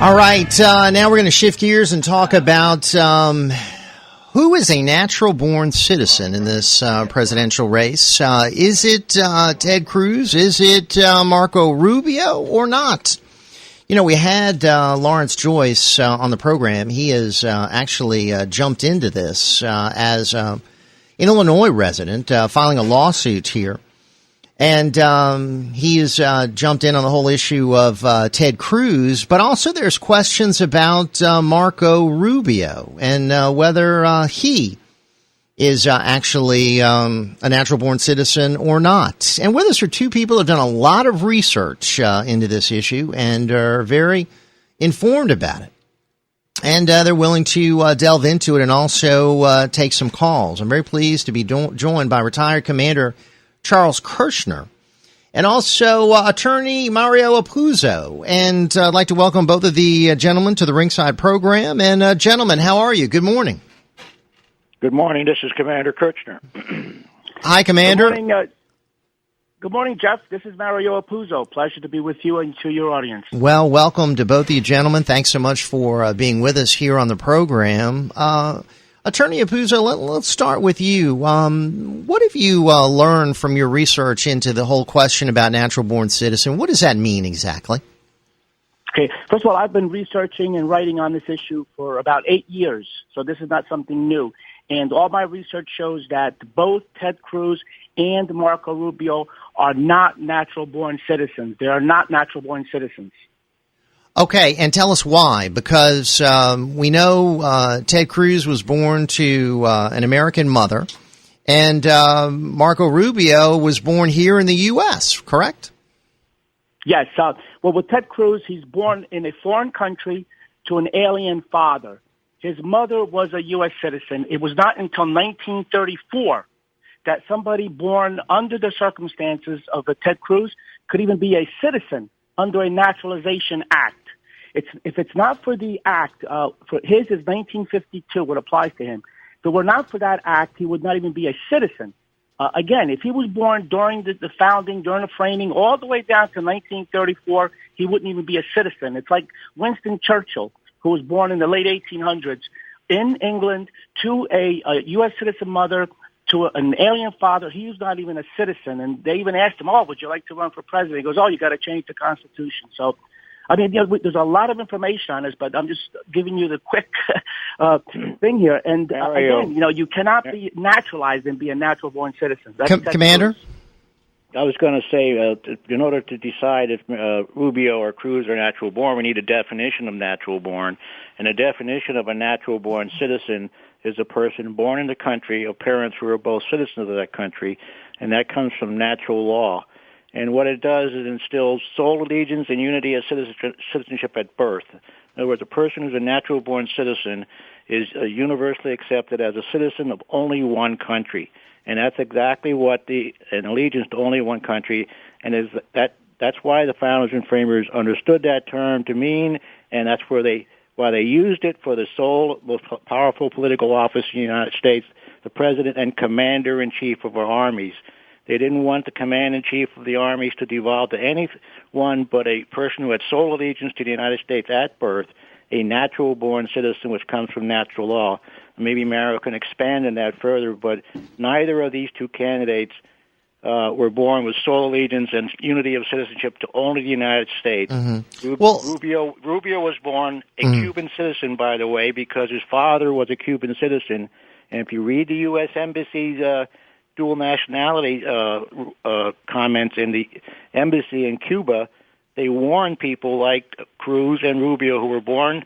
All right, now we're going to shift gears and talk about who is a natural-born citizen in this presidential race. Is it Ted Cruz? Is it Marco Rubio or not? You know, we had Lawrence Joyce on the program. He has actually jumped into this as an Illinois resident filing a lawsuit here. And he has jumped in on the whole issue of Ted Cruz, but also there's questions about Marco Rubio and whether he is actually a natural-born citizen or not. And with us are two people who have done a lot of research into this issue and are very informed about it. And they're willing to delve into it and also take some calls. I'm very pleased to be joined by retired Commander Charles Kerchner, and also attorney Mario Apuzzo. And I'd like to welcome both of the gentlemen to the Ringside program. And gentlemen, how are you? Good morning. Good morning. This is Commander Kerchner. Hi, Commander. Good morning, Jeff. This is Mario Apuzzo. Pleasure to be with you and to your audience. Well, welcome to both of you gentlemen. Thanks so much for being with us here on the program. Attorney Apuzzo, let's start with you. What have you learned from your research into the whole question about natural-born citizen? What does that mean exactly? Okay. First of all, I've been researching and writing on this issue for about 8 years, so this is not something new. And all my research shows that both Ted Cruz and Marco Rubio are not natural-born citizens. They are not natural-born citizens. Okay, and tell us why, because we know Ted Cruz was born to an American mother, and Marco Rubio was born here in the U.S., correct? Yes. Well, with Ted Cruz, he's born in a foreign country to an alien father. His mother was a U.S. citizen. It was not until 1934 that somebody born under the circumstances of the Ted Cruz could even be a citizen under a naturalization act. If it's not for the act, for his is 1952, what applies to him. If it were not for that act, he would not even be a citizen. Again, if he was born during the founding, during the framing, all the way down to 1934, he wouldn't even be a citizen. It's like Winston Churchill, who was born in the late 1800s in England to a U.S. citizen mother, to an alien father. He was not even a citizen. And they even asked him, would you like to run for president? He goes, you got to change the Constitution. So, I mean, there's a lot of information on this, but I'm just giving you the quick thing here. And again, you cannot be naturalized and be a natural-born citizen. Commander? I was going to say, in order to decide if Rubio or Cruz are natural-born, we need a definition of natural-born. And a definition of a natural-born citizen is a person born in the country of parents who are both citizens of that country, and that comes from natural law. And what it does is instills sole allegiance and unity of citizenship at birth. In other words, a person who's a natural-born citizen is universally accepted as a citizen of only one country. And that's exactly what an allegiance to only one country, and that's why the founders and framers understood that term to mean, and that's why they used it for the sole, most powerful political office in the United States, the president and commander-in-chief of our armies. They didn't want the commander-in-chief of the armies to devolve to anyone but a person who had sole allegiance to the United States at birth, a natural-born citizen, which comes from natural law. Maybe Mario can expand on that further, but neither of these two candidates were born with sole allegiance and unity of citizenship to only the United States. Mm-hmm. Rubio was born a Cuban citizen, by the way, because his father was a Cuban citizen. And if you read the U.S. Embassy's dual nationality comments in the embassy in Cuba, they warn people like Cruz and Rubio who were born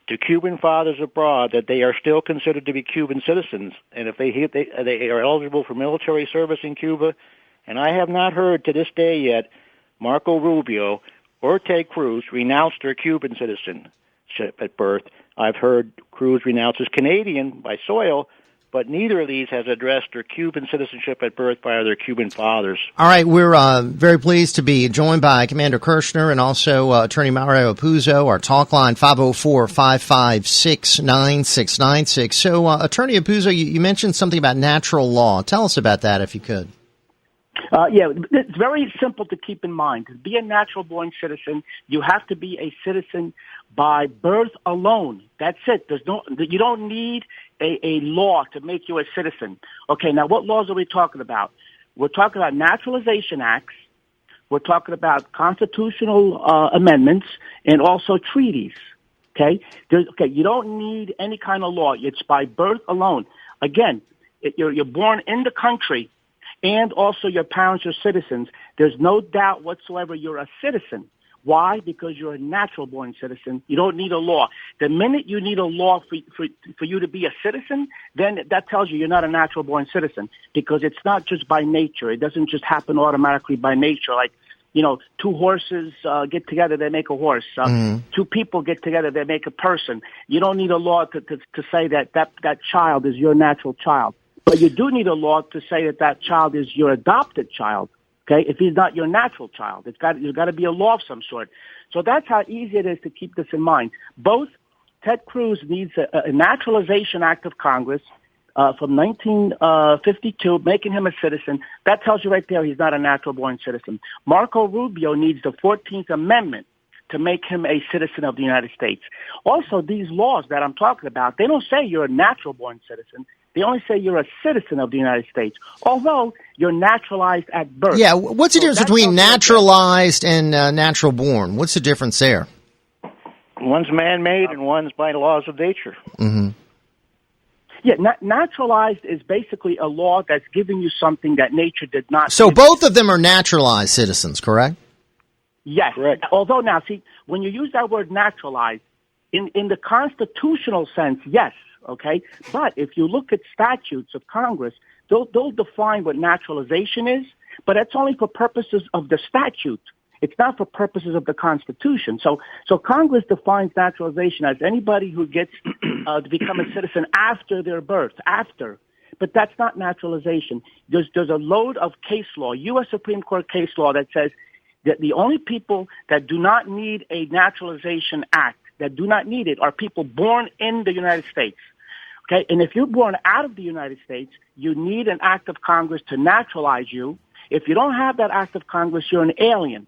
to Cuban fathers abroad that they are still considered to be Cuban citizens, and if they are eligible for military service in Cuba. And I have not heard to this day yet Marco Rubio or Ted Cruz renounce their Cuban citizenship at birth. I've heard Cruz renounce his Canadian by soil, but neither of these has addressed their Cuban citizenship at birth by their Cuban fathers. All right, we're very pleased to be joined by Commander Kerchner and also Attorney Mario Apuzzo. Our talk line, 504-556-9696. So, Attorney Apuzzo, you mentioned something about natural law. Tell us about that, if you could. It's very simple to keep in mind. To be a natural-born citizen, you have to be a citizen by birth alone. That's it. You don't need a law to make you a citizen. Okay, now what laws are we talking about? We're talking about naturalization acts. We're talking about constitutional amendments and also treaties. Okay, you don't need any kind of law. It's by birth alone. Again, you're born in the country, and also your parents are citizens. There's no doubt whatsoever you're a citizen. Why? Because you're a natural-born citizen. You don't need a law. The minute you need a law for you to be a citizen, then that tells you you're not a natural-born citizen, because it's not just by nature. It doesn't just happen automatically by nature. Like, two horses get together, they make a horse. Two people get together, they make a person. You don't need a law to say that child is your natural child. But you do need a law to say that child is your adopted child. Okay, if he's not your natural child, there's got to be a law of some sort. So that's how easy it is to keep this in mind. Both Ted Cruz needs a naturalization act of Congress from 1952, making him a citizen. That tells you right there he's not a natural-born citizen. Marco Rubio needs the 14th Amendment to make him a citizen of the United States. Also, these laws that I'm talking about, they don't say you're a natural-born citizen. They only say you're a citizen of the United States, although you're naturalized at birth. Yeah, what's the difference between naturalized and natural born? What's the difference there? One's man-made and one's by laws of nature. Mm-hmm. Yeah, naturalized is basically a law that's giving you something that nature did not. So both of them are naturalized citizens, correct? Yes. Correct. Although now, see, when you use that word naturalized, in the constitutional sense, yes. Okay, but if you look at statutes of Congress, they'll define what naturalization is, but that's only for purposes of the statute. It's not for purposes of the Constitution. So Congress defines naturalization as anybody who gets to become a citizen after their birth, but that's not naturalization. There's a load of case law, U.S. Supreme Court case law, that says that the only people that do not need a naturalization act, that do not need it, are people born in the United States. Okay, and if you're born out of the United States, you need an act of Congress to naturalize you. If you don't have that act of Congress, you're an alien.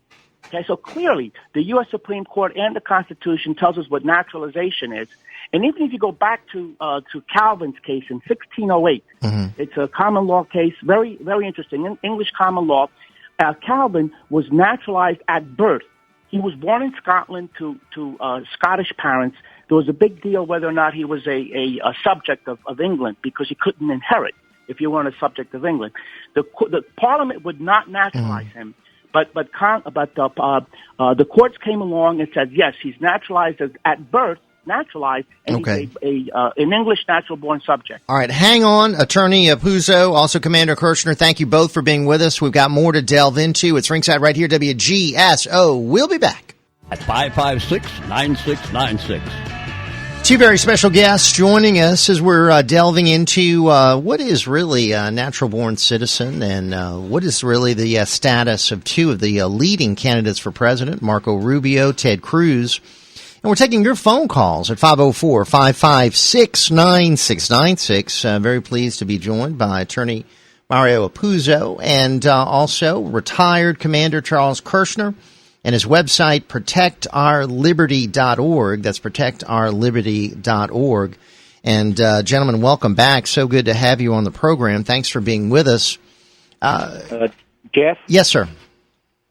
Okay, so clearly the U.S. Supreme Court and the Constitution tells us what naturalization is. And even if you go back to Calvin's case in 1608, it's a common law case, very, very interesting, in English common law. Calvin was naturalized at birth. He was born in Scotland to Scottish parents. There was a big deal whether or not he was a subject of England, because he couldn't inherit if you weren't a subject of England. The Parliament would not naturalize him, but the courts came along and said, yes, he's naturalized at birth, and he's an English natural-born subject. All right, hang on, Attorney Apuzzo, also Commander Kerchner. Thank you both for being with us. We've got more to delve into. It's Ringside right here, WGSO. We'll be back at 556-9696. Two very special guests joining us as we're delving into what is really a natural-born citizen and what is really the status of two of the leading candidates for president, Marco Rubio, Ted Cruz. And we're taking your phone calls at 504-556-9696. Very pleased to be joined by Attorney Mario Apuzzo and also retired Commander Charles Kerchner. And his website, protectourliberty.org. That's protectourliberty.org. And, gentlemen, welcome back. So good to have you on the program. Thanks for being with us. Jeff? Yes, sir.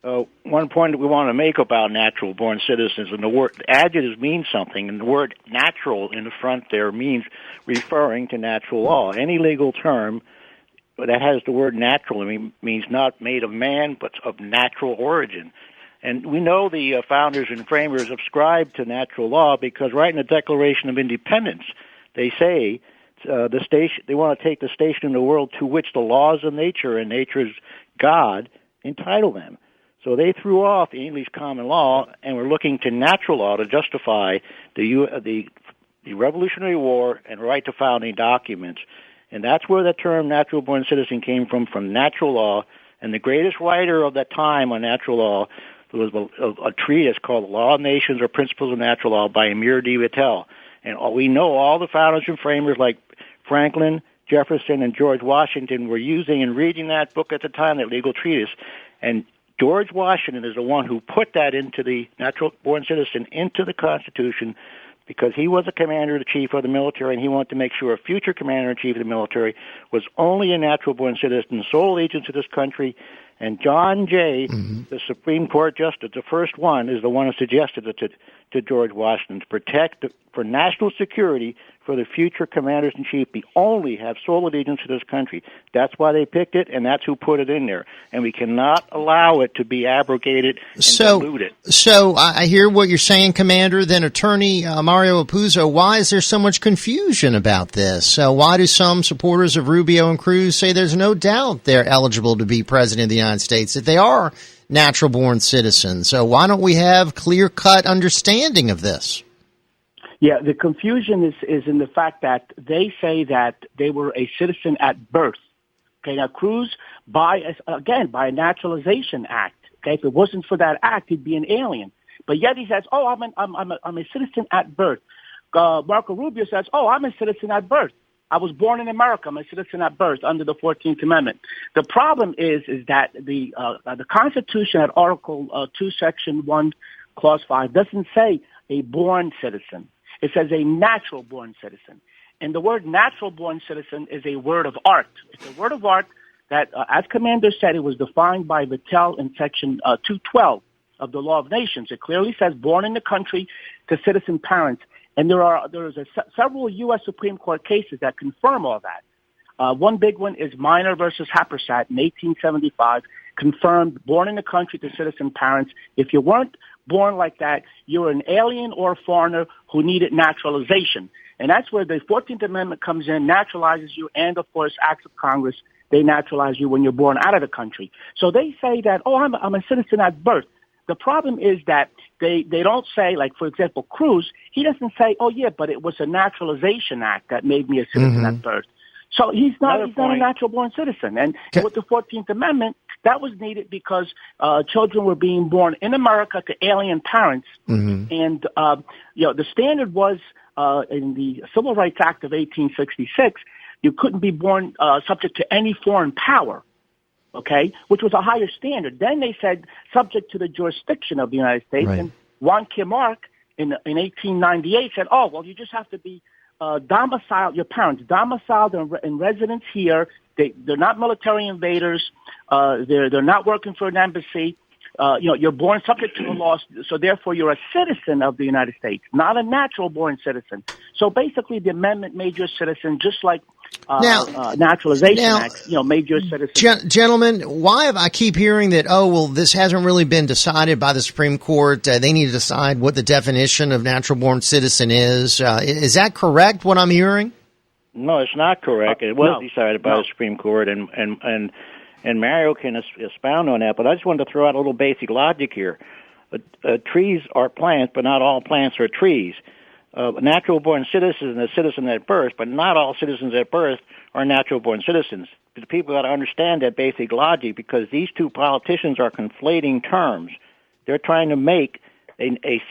One point that we want to make about natural-born citizens, and the word adjectives mean something, and the word natural in the front there means referring to natural law. Any legal term that has the word natural means not made of man, but of natural origin. And we know the founders and framers subscribed to natural law because right in the Declaration of Independence, they say they want to take the station in the world to which the laws of nature and nature's God entitle them. So they threw off the English common law and were looking to natural law to justify the Revolutionary War and right to founding documents. And that's where the term natural-born citizen came from natural law. And the greatest writer of that time on natural law was a treatise called Law of Nations or Principles of Natural Law by Emir D. Vattel. And we know all the founders and framers like Franklin, Jefferson, and George Washington were using and reading that book at the time, that legal treatise. And George Washington is the one who put that into the natural-born citizen into the Constitution because he was a commander-in-chief of the military, and he wanted to make sure a future commander-in-chief of the military was only a natural-born citizen, sole allegiance to this country. And John Jay, the Supreme Court Justice, the first one, is the one who suggested it to George Washington to protect for national security for the future commanders-in-chief, they only have sole allegiance to this country. That's why they picked it, and that's who put it in there. And we cannot allow it to be abrogated and diluted. So I hear what you're saying, Commander. Then Attorney Mario Apuzzo, why is there so much confusion about this? Why do some supporters of Rubio and Cruz say there's no doubt they're eligible to be president of the United States, that they are natural-born citizens? So why don't we have clear-cut understanding of this? Yeah, the confusion is in the fact that they say that they were a citizen at birth. Okay, now Cruz, by a naturalization act. Okay, if it wasn't for that act, he'd be an alien. But yet he says, "Oh, I'm a citizen at birth." Marco Rubio says, "Oh, I'm a citizen at birth. I was born in America. I'm a citizen at birth under the 14th Amendment." The problem is that the Constitution at Article 2, Section 1, Clause 5 doesn't say a born citizen. It says a natural-born citizen. And the word natural-born citizen is a word of art. It's a word of art that, as Commander said, it was defined by Vattel in Section 212 of the Law of Nations. It clearly says born in the country to citizen parents. And there is several U.S. Supreme Court cases that confirm all that. One big one is Minor versus Happersett in 1875, confirmed born in the country to citizen parents. If you weren't born like that, you're an alien or a foreigner who needed naturalization. And that's where the 14th Amendment comes in, naturalizes you, and, of course, acts of Congress, they naturalize you when you're born out of the country. So they say that, oh, I'm a citizen at birth. The problem is that they don't say, like, for example, Cruz, he doesn't say, oh, yeah, but it was a naturalization act that made me a citizen at birth. So he's not a natural-born citizen. And with the 14th Amendment, that was needed because children were being born in America to alien parents. And, the standard was in the Civil Rights Act of 1866, you couldn't be born subject to any foreign power, okay, which was a higher standard. Then they said subject to the jurisdiction of the United States. Right. And Juan Kimark in 1898 said, oh, well, you just have to be domiciled, your parents domiciled in residence here. They're not military invaders. They're not working for an embassy. You're born subject to the laws, so therefore you're a citizen of the United States, not a natural-born citizen. So basically, the amendment made you a citizen, just like Naturalization Act, made you a citizen. Gentlemen, why have I keep hearing that? Oh, well, this hasn't really been decided by the Supreme Court. They need to decide what the definition of natural-born citizen is. Is that correct? What I'm hearing? No, it's not correct. It was decided by the Supreme Court, and Mario can expound on that, but I just wanted to throw out a little basic logic here. Trees are plants, but not all plants are trees. A natural-born citizen is a citizen at birth, but not all citizens at birth are natural-born citizens. The people got to understand that basic logic because these two politicians are conflating terms. They're trying to make a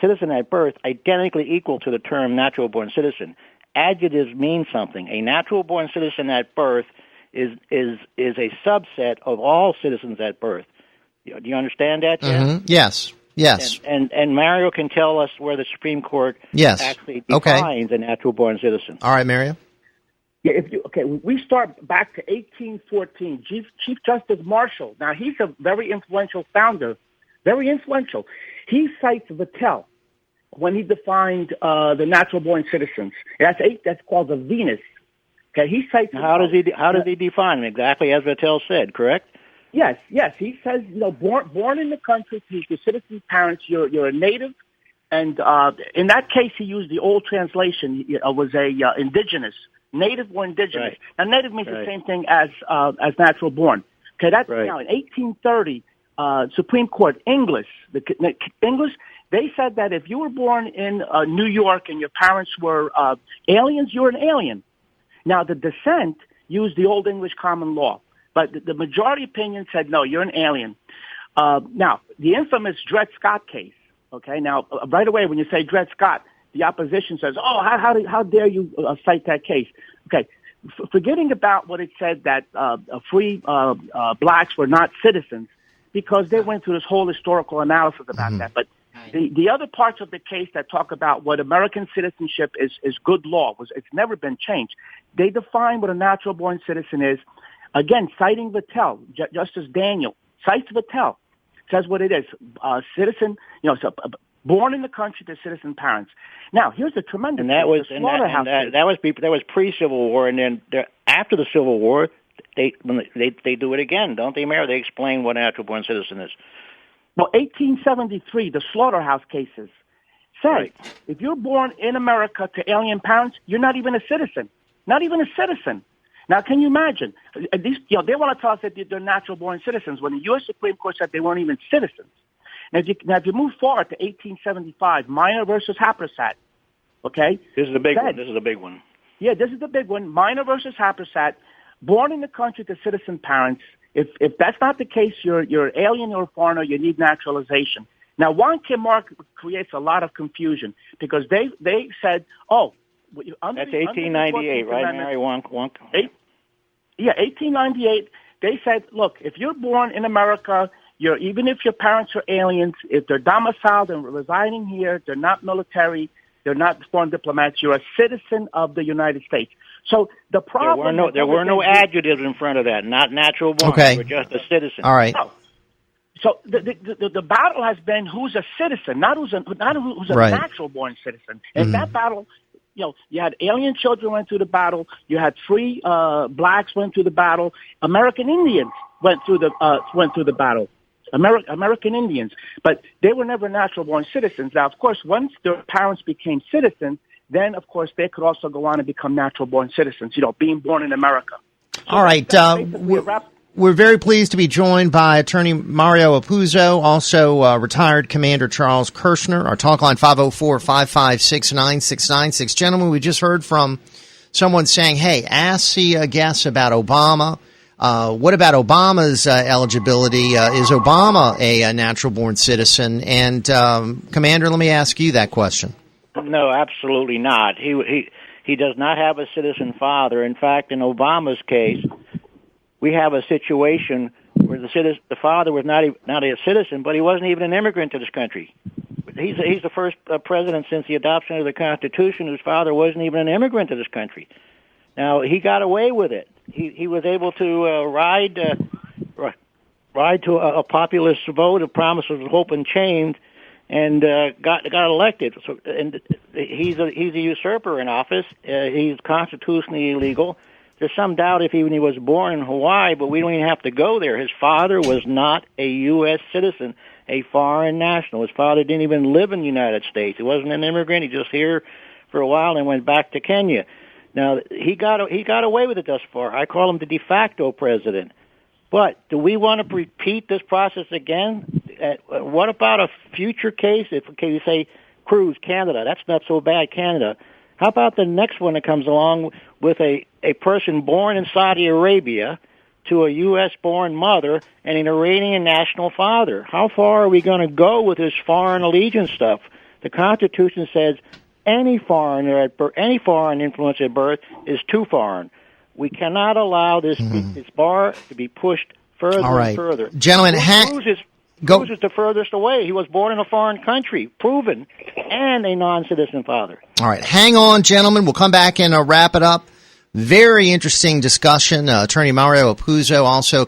citizen at birth identically equal to the term natural-born citizen. Adjectives mean something. A natural-born citizen at birth is a subset of all citizens at birth. Do you understand that, Jen? Yes. And Mario can tell us where the Supreme Court actually defines a natural-born citizen. All right, Mario. Yeah, we start back to 1814. Chief Justice Marshall. Now, he's a very influential founder, very influential. He cites Vattel when he defined the natural-born citizens. That's called the Venus. Okay, he cites. How does he define them? Exactly as Vattel said, correct? Yes. He says, born in the country to your citizen parents, you're a native, and in that case, he used the old translation. It was a indigenous, native or indigenous. Right. Now, native means the same thing as natural born. Okay, that's now in 1830, Supreme Court English. They said that if you were born in New York and your parents were aliens, you're an alien. Now, the dissent used the Old English common law. But the majority opinion said, no, you're an alien. Now, the infamous Dred Scott case, okay? Now, right away, when you say Dred Scott, the opposition says, oh, how dare you cite that case? Okay, forgetting about what it said that free blacks were not citizens, because they went through this whole historical analysis about that. But the other parts of the case that talk about what American citizenship is good law, it's never been changed. They define what a natural-born citizen is. Again, citing Vattel, Justice Daniel cites Vattel, says what it is: citizen, born in the country to citizen parents. Now, here's the tremendous. And that was pre-Civil War, and then after the Civil War, they do it again, don't they, Mayor? They explain what a natural-born citizen is. Well, 1873, the slaughterhouse cases says if you're born in America to alien parents, you're not even a citizen. Not even a citizen. Now, can you imagine? These, they want to tell us that they're natural-born citizens when the U.S. Supreme Court said they weren't even citizens. Now, if you move forward to 1875, Minor versus Happersett, okay? This is the big one. This is the big one. Yeah, this is the big one. Minor versus Happersett, born in the country to citizen parents. If that's not the case, you're alien or a foreigner, you need naturalization. Now, Juan Kim Mark creates a lot of confusion because they said, that's 1898, right, Mary? Yeah, 1898. They said, look, if you're born in America, even if your parents are aliens, if they're domiciled and residing here, they're not military, they're not foreign diplomats, you're a citizen of the United States. So the problem there were no adjectives in front of that. Not natural born. Okay. We're just a citizen. All right. No. So the battle has been who's a citizen, not who's a natural born citizen. And that battle, you had alien children went through the battle. You had free blacks went through the battle. American Indians went through the battle. American Indians, but they were never natural-born citizens. Now, of course, once their parents became citizens, then, of course, they could also go on and become natural-born citizens, being born in America. So all right. We're very pleased to be joined by Attorney Mario Apuzzo, also retired Commander Charles Kerchner. Our talk line 504-556-9696. Gentlemen, we just heard from someone saying, hey, ask the guests about Obama. What about Obama's eligibility? Is Obama a natural-born citizen? And, Commander, let me ask you that question. No, absolutely not. He does not have a citizen father. In fact, in Obama's case, we have a situation where the father was not a citizen, but he wasn't even an immigrant to this country. He's the first president since the adoption of the Constitution whose father wasn't even an immigrant to this country. Now, he got away with it. He was able to ride to a populist vote of promises of hope and change, and got elected. So, and he's a usurper in office. He's constitutionally illegal. There's some doubt if even he was born in Hawaii, but we don't even have to go there. His father was not a U.S. citizen, a foreign national. His father didn't even live in the United States. He wasn't an immigrant. He just here for a while and went back to Kenya. Now, he got away with it thus far. I call him the de facto president. But do we want to repeat this process again? What about a future case? If you say Cruz, Canada, that's not so bad, Canada. How about the next one that comes along with a person born in Saudi Arabia to a U.S.-born mother and an Iranian national father? How far are we going to go with this foreign allegiance stuff? The Constitution says any foreign influence at birth is too foreign. We cannot allow this bar to be pushed further and further. Gentlemen, Cruz is the furthest away. He was born in a foreign country, proven, and a non-citizen father. All right. Hang on, gentlemen. We'll come back and wrap it up. Very interesting discussion. Attorney Mario Apuzzo, also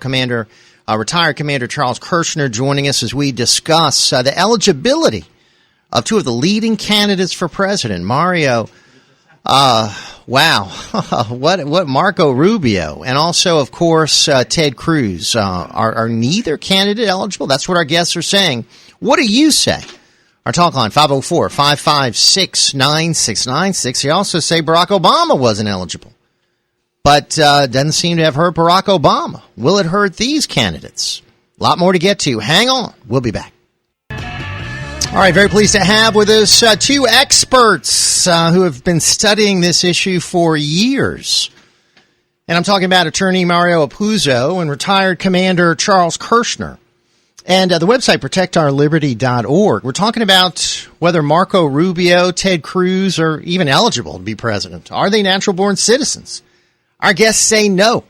retired Commander Charles Kerchner, joining us as we discuss the eligibility of two of the leading candidates for president. Mario, wow, what Marco Rubio, and also, of course, Ted Cruz. Are neither candidate eligible? That's what our guests are saying. What do you say? Our talk line, 504-556-9696. You also say Barack Obama wasn't eligible, but doesn't seem to have hurt Barack Obama. Will it hurt these candidates? A lot more to get to. Hang on. We'll be back. All right, very pleased to have with us two experts who have been studying this issue for years. And I'm talking about Attorney Mario Apuzzo and retired Commander Charles Kerchner. And the website, protectourliberty.org. We're talking about whether Marco Rubio, Ted Cruz are even eligible to be president. Are they natural-born citizens? Our guests say no.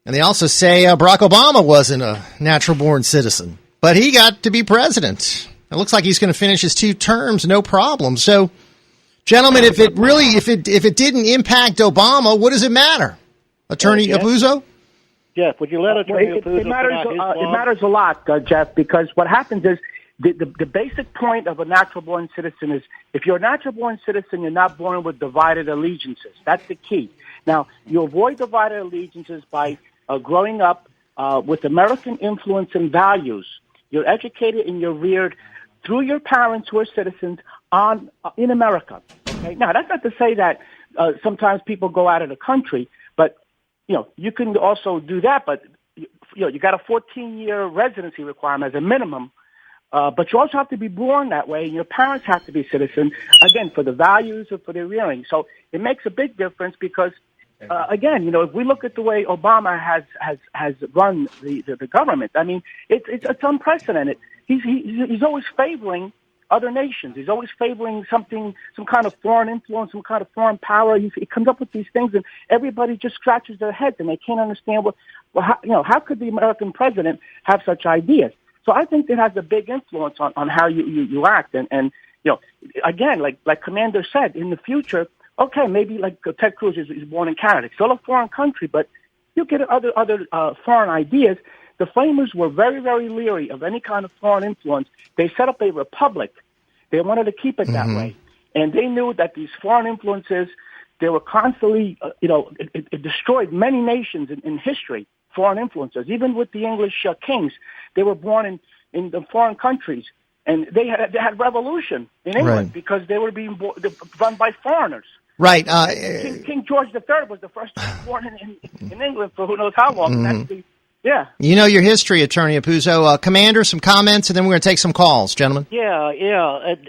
And they also say Barack Obama wasn't a natural-born citizen, but he got to be president. It looks like he's going to finish his 2 terms, no problem. So, gentlemen, if it didn't impact Obama, what does it matter? Attorney Apuzzo? Jeff, would you let Attorney Apuzzo it matters a lot, Jeff, because what happens is the basic point of a natural-born citizen is if you're a natural-born citizen, you're not born with divided allegiances. That's the key. Now, you avoid divided allegiances by growing up with American influence and values. You're educated and you're reared through your parents who are citizens in America. Okay? Now, that's not to say that sometimes people go out of the country, but you can also do that. But you got a 14-year residency requirement as a minimum. But you also have to be born that way, and your parents have to be citizens, again, for the values or for their rearing. So it makes a big difference because, again, if we look at the way Obama has run the government, I mean, it's unprecedented. He's always favoring other nations. He's always favoring some kind of foreign influence, some kind of foreign power. He comes up with these things, and everybody just scratches their heads, and they can't understand how could the American president have such ideas? So I think it has a big influence on how you act. And again, like Commander said, in the future, okay, maybe like Ted Cruz is born in Canada, still a foreign country, but you get other foreign ideas. The Framers were very, very leery of any kind of foreign influence. They set up a republic. They wanted to keep it that way. And they knew that these foreign influences, they were constantly, it destroyed many nations in history, foreign influences. Even with the English kings, they were born in the foreign countries. And they had revolution in England because they were being run by foreigners. Right. King George III was the first born in England for who knows how long. Yeah. You know your history, Attorney Apuzzo. Commander, some comments, and then we're going to take some calls, gentlemen. Yeah.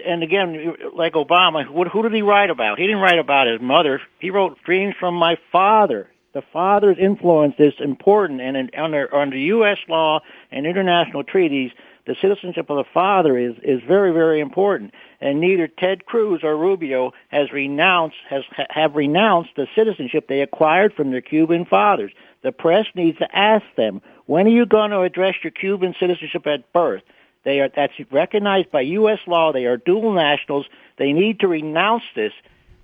And again, like Obama, who did he write about? He didn't write about his mother. He wrote Dreams from My Father. The father's influence is important, and under U.S. law and international treaties, the citizenship of the father is very, very important. And neither Ted Cruz or Rubio have renounced the citizenship they acquired from their Cuban fathers. The press needs to ask them, when are you going to address your Cuban citizenship at birth? That's recognized by U.S. law. They are dual nationals. They need to renounce this.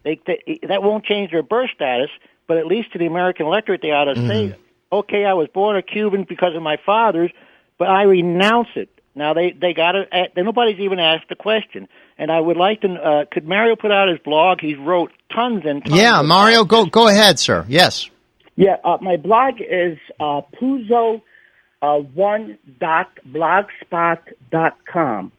That won't change their birth status, but at least to the American electorate, they ought to say, okay, I was born a Cuban because of my fathers, but I renounce it. Now, they got to, nobody's even asked the question. And I would like to, could Mario put out his blog? He wrote tons and tons. Yeah, Mario, go ahead, sir. Yes. Yeah, my blog is Apuzzo1.blogspot.com.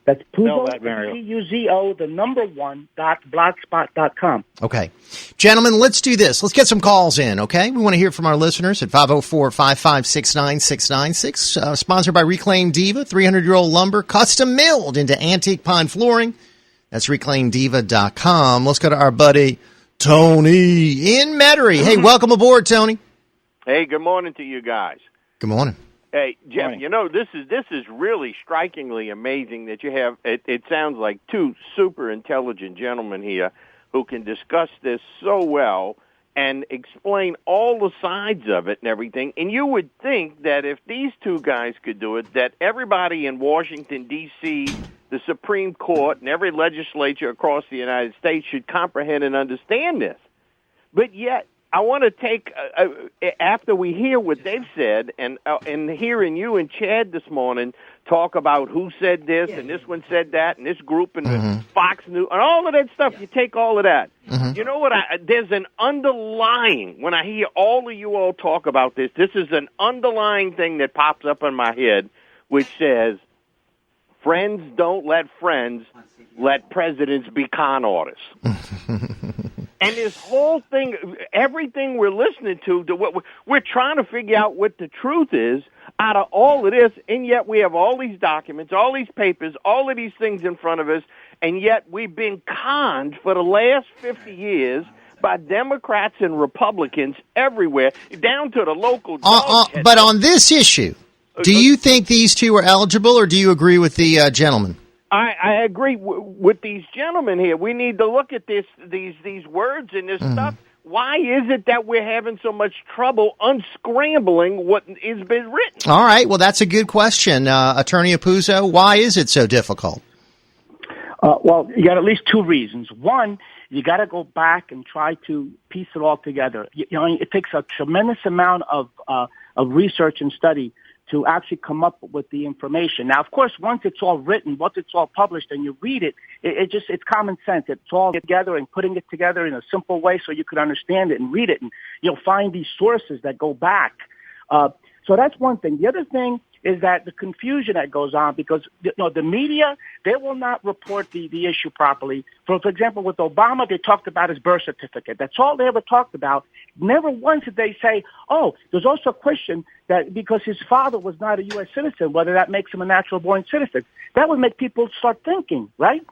That's Apuzzo, P-U-Z-O, the number 1.blogspot.com. Okay. Gentlemen, let's do this. Let's get some calls in, okay? We want to hear from our listeners at 504-556-9696. Sponsored by Reclaim Diva, 300-year-old lumber, custom milled into antique pine flooring. That's reclaimdiva.com. Let's go to our buddy Tony in Metairie. Hey, welcome aboard, Tony. Hey, good morning to you guys. Good morning. Hey, Jeff, this is really strikingly amazing that you have, it sounds like two super intelligent gentlemen here who can discuss this so well and explain all the sides of it and everything. And you would think that if these two guys could do it, that everybody in Washington, D.C., the Supreme Court, and every legislature across the United States should comprehend and understand this. But yet, I want to take, after we hear what they've said, and hearing you and Chad this morning talk about who said this, and this one said that, and this group, and the Fox News, and all of that stuff, you take all of that. You know what? There's an underlying, when I hear all of you all talk about this is an underlying thing that pops up in my head, which says, friends don't let friends let presidents be con artists. And this whole thing, everything we're listening to what we're trying to figure out what the truth is out of all of this, and yet we have all these documents, all these papers, all of these things in front of us, and yet we've been conned for the last 50 years by Democrats and Republicans everywhere, down to the local but on this issue, do you think these two are eligible, or do you agree with the gentleman? I agree with these gentlemen here. We need to look at these words and this stuff. Why is it that we're having so much trouble unscrambling what has been written? All right. Well, that's a good question. Attorney Apuzzo, why is it so difficult? Well, you got at least two reasons. One, you got to go back and try to piece it all together. It takes a tremendous amount of research and study to actually come up with the information. Now, of course, once it's all written, once it's all published and you read it, it's common sense. It's all together and putting it together in a simple way so you can understand it and read it, and you'll find these sources that go back. So that's one thing. The other thing is that the confusion that goes on, because the media, they will not report the issue properly. For example, with Obama, they talked about his birth certificate. That's all they ever talked about. Never once did they say, oh, there's also a question that because his father was not a U.S. citizen, whether that makes him a natural-born citizen. That would make people start thinking, right?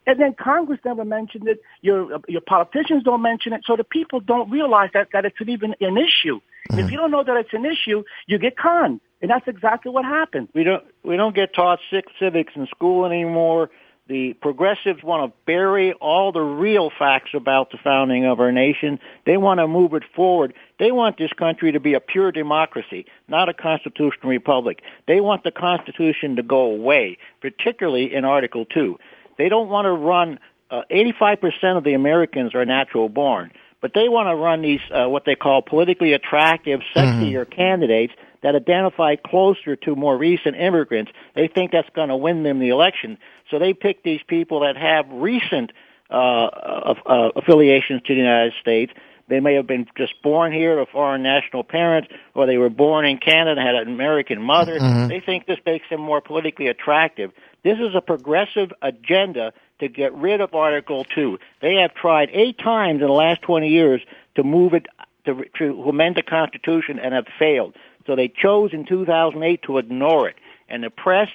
And then Congress never mentioned it. Your politicians don't mention it. So the people don't realize that it's even an issue. Mm-hmm. If you don't know that it's an issue, you get conned. And that's exactly what happened. We don't get taught civics in school anymore. The progressives want to bury all the real facts about the founding of our nation. They want to move it forward. They want this country to be a pure democracy, not a constitutional republic. They want the Constitution to go away, particularly in Article 2. They don't want to run 85% of the Americans are natural born, but they want to run these what they call politically attractive, sexier candidates that identify closer to more recent immigrants. They think that's going to win them the election. So they pick these people that have recent affiliations to the United States. They may have been just born here to foreign national parents, or they were born in Canada and had an American mother. Mm-hmm. They think this makes them more politically attractive. This is a progressive agenda to get rid of Article 2. They have tried 8 times in the last 20 years to move it, to amend the Constitution, and have failed. So they chose in 2008 to ignore it, and the press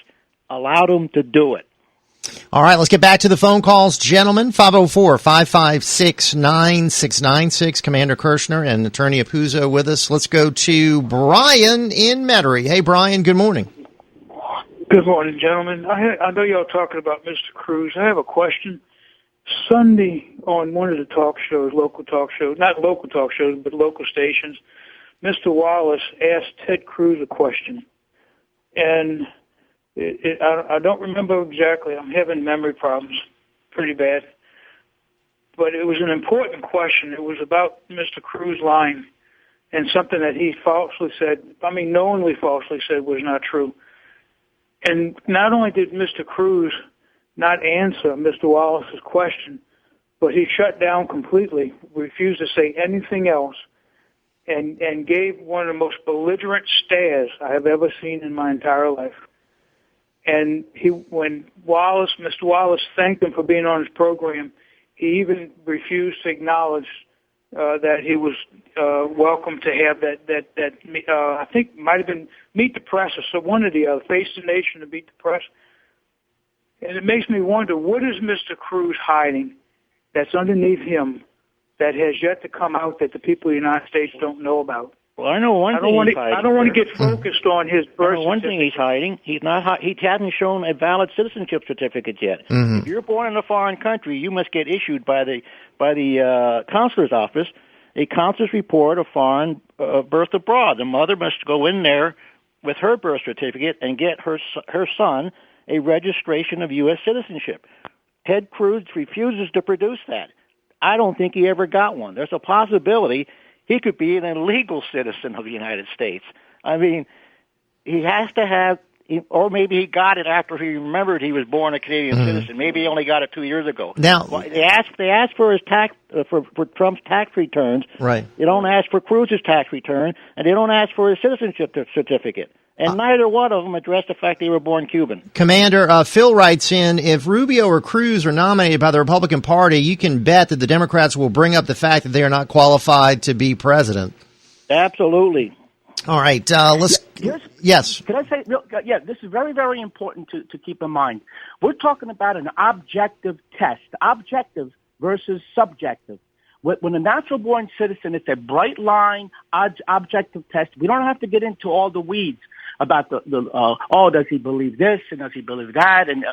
allowed them to do it. All right, let's get back to the phone calls. Gentlemen, 504-556-9696. Commander Kerchner and Attorney Apuzzo with us. Let's go to Brian in Metairie. Hey, Brian, good morning. Good morning, gentlemen. I know y'all talking about Mr. Cruz. I have a question. Sunday on one of the talk shows, not local talk shows, but local stations, Mr. Wallace asked Ted Cruz a question. And I don't remember exactly. I'm having memory problems pretty bad. But it was an important question. It was about Mr. Cruz lying and something that he knowingly falsely said was not true. And not only did Mr. Cruz not answer Mr. Wallace's question, but he shut down completely, refused to say anything else, and gave one of the most belligerent stares I have ever seen in my entire life. And when Mr. Wallace thanked him for being on his program, he even refused to acknowledge that he was welcome to have that I think it might have been Meet the Press or so one or the other, Face the Nation to Meet the Press. And it makes me wonder, what is Mr. Cruz hiding that's underneath him that has yet to come out that the people of the United States don't know about? Well, I know one thing he's hiding. I don't want to get focused on his birth certificate. One thing he's hiding, he hasn't shown a valid citizenship certificate yet. Mm-hmm. If you're born in a foreign country, you must get issued by the consular's office a consular's report of foreign birth abroad. The mother must go in there with her birth certificate and get her son a registration of U.S. citizenship. Ted Cruz refuses to produce that. I don't think he ever got one. There's a possibility he could be an illegal citizen of the United States. I mean, he has to have, or maybe he got it after he remembered he was born a Canadian citizen. Maybe he only got it 2 years ago. Now they asked for his tax for Trump's tax returns. Right. They don't ask for Cruz's tax return, and they don't ask for his citizenship certificate. And neither one of them addressed the fact they were born Cuban. Commander, Phil writes in, if Rubio or Cruz are nominated by the Republican Party, you can bet that the Democrats will bring up the fact that they are not qualified to be president. Absolutely. All right. Yes. Can I say, this is very, very important to keep in mind. We're talking about an objective test, objective versus subjective. When a natural-born citizen, it's a bright line, objective test. We don't have to get into all the weeds about does he believe this and does he believe that, and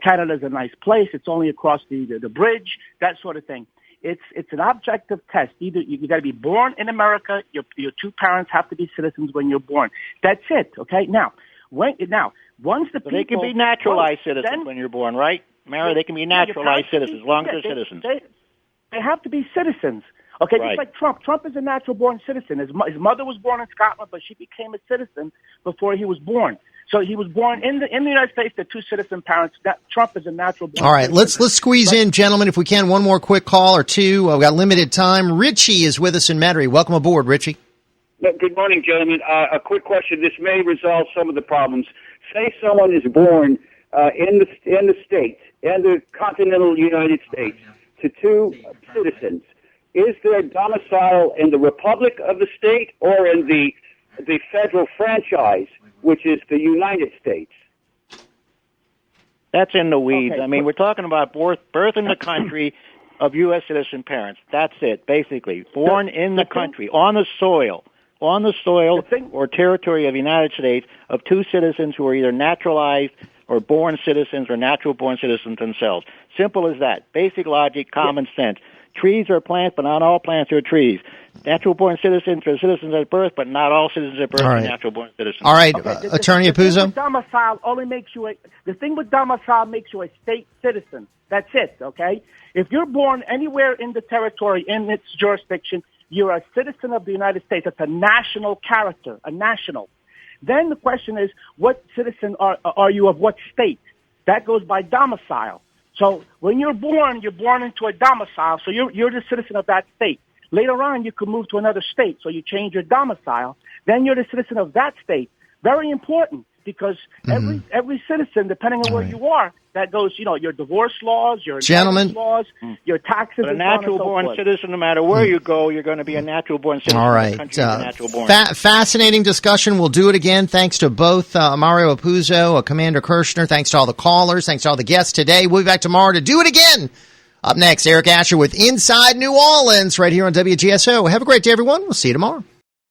Canada's a nice place, it's only across the bridge, that sort of thing. It's an objective test. Either you got to be born in America. Your two parents have to be citizens when you're born. That's it. Okay. Now, once the people, they can be naturalized citizens when you're born, right, Mara? They can be naturalized citizens as long as they're citizens. They have to be citizens. Okay, right. Just like Trump. Trump is a natural-born citizen. His mother was born in Scotland, but she became a citizen before he was born. So he was born in the United States to two citizen parents. Trump is a natural-born. All right, citizen. let's squeeze in, gentlemen, if we can. One more quick call or two. We've got limited time. Richie is with us in Metairie. Welcome aboard, Richie. Good morning, gentlemen. A quick question. This may resolve some of the problems. Say someone is born in the States, in the continental United States, to two citizens. Is their domicile in the Republic of the state or in the federal franchise, which is the United States? That's in the weeds. Okay. I mean, we're talking about birth in the country of U.S. citizen parents. That's it, basically. Born in the country, on the soil or territory of the United States of two citizens who are either naturalized or born citizens or natural-born citizens themselves. Simple as that. Basic logic, common sense. Trees are plants, but not all plants are trees. Natural-born citizens are citizens at birth, but not all citizens at birth are natural-born citizens. All right, Attorney Apuzzo. Domicile only makes you the thing with domicile makes you a state citizen. That's it, okay? If you're born anywhere in the territory, in its jurisdiction, you're a citizen of the United States. It's a national character, a national. Then the question is, what citizen are you of what state? That goes by domicile. So when you're born into a domicile, so you're the citizen of that state. Later on, you could move to another state, so you change your domicile. Then you're the citizen of that state. Very important, because every citizen, depending on where you are, that goes, your divorce laws, your inheritance laws, your taxes. But a natural-born citizen, no matter where you go, you're going to be a natural-born citizen. All right. Fascinating discussion. We'll do it again. Thanks to both Mario Apuzzo, Commander Kerchner. Thanks to all the callers. Thanks to all the guests today. We'll be back tomorrow to do it again. Up next, Eric Asher with Inside New Orleans right here on WGSO. Have a great day, everyone. We'll see you tomorrow.